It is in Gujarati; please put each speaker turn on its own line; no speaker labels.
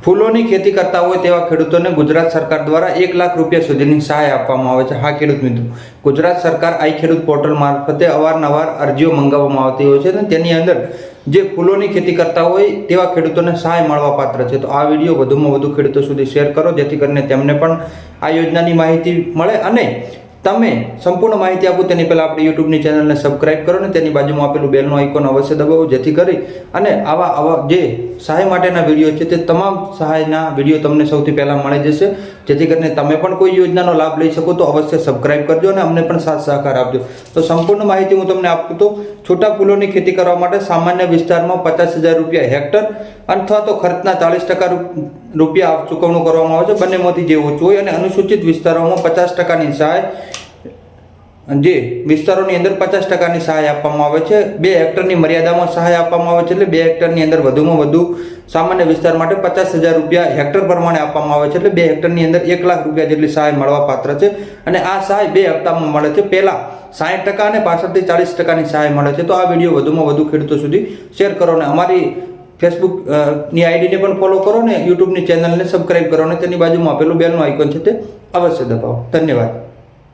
ફૂલોની ખેતી કરતા હોય તેવા ખેડૂતોને ગુજરાત સરકાર દ્વારા 1 લાખ રૂપિયા સુધીની સહાય આપવામાં આવે છે। હા ખેડૂત મિત્રો, ગુજરાત સરકાર આઈ ખેડૂત પોર્ટલ મારફતે અવારનવાર અરજીઓ મંગાવવામાં આવતી હોય છે અને તેની અંદર જે ફૂલોની ખેતી કરતા હોય તેવા ખેડૂતોને સહાય મળવા પાત્ર છે। તો આ વિડીયો વધુમાં વધુ ખેડૂતો સુધી શેર કરો, જેથી કરીને તેમને પણ આ યોજનાની માહિતી મળે અને તમે સંપૂર્ણ માહિતી આપો તેની પહેલાં આપણી યુટ્યુબની ચેનલને સબસ્ક્રાઇબ કરો અને તેની બાજુમાં આપેલું બેલનું આઇકોન અવશ્ય દબાવો, જેથી કરી અને આવા જે સહાય માટેના વિડીયો છે તે તમામ સહાયના વિડીયો તમને સૌથી પહેલાં મળી જશે, જેથી કરીને તમે પણ કોઈ યોજનાનો લાભ લઈ શકો તો અવશ્ય સબસ્ક્રાઇબ કરજો અને અમને પણ સાથ સહકાર આપજો। તો સંપૂર્ણ માહિતી હું તમને આપું તો છોટા ફૂલોની ખેતી કરવા માટે સામાન્ય વિસ્તારમાં 50,000 રૂપિયા હેક્ટર અથવા તો ખર્ચના 40% રૂપિયા ચૂકવણું કરવામાં આવે છે, બંનેમાંથી જે ઓછું હોય, અને અનુસૂચિત વિસ્તારોમાં 50%ની સહાય, જે વિસ્તારોની અંદર 50%ની સહાય આપવામાં આવે છે। 2 હેક્ટરની મર્યાદામાં સહાય આપવામાં આવે છે, એટલે 2 હેક્ટરની અંદર વધુમાં વધુ સામાન્ય વિસ્તાર માટે 50,000 રૂપિયા હેક્ટર પ્રમાણે આપવામાં આવે છે, એટલે 2 હેક્ટરની અંદર 1 લાખ રૂપિયા જેટલી સહાય મળવા પાત્ર છે। અને આ સહાય 2 હપ્તામાં મળે છે, પહેલા 60% અને પાછળથી 40%ની સહાય મળે છે। તો આ વિડીયો વધુમાં વધુ ખેડૂતો સુધી શેર કરો અને અમારી ફેસબુક ની આઈડીને પણ ફોલો કરો ને યુટ્યુબની ચેનલને સબસ્ક્રાઇબ કરો અને તેની બાજુમાં આપેલું બેલનું આઇકોન છે તે અવશ્ય દબાવો। ધન્યવાદ।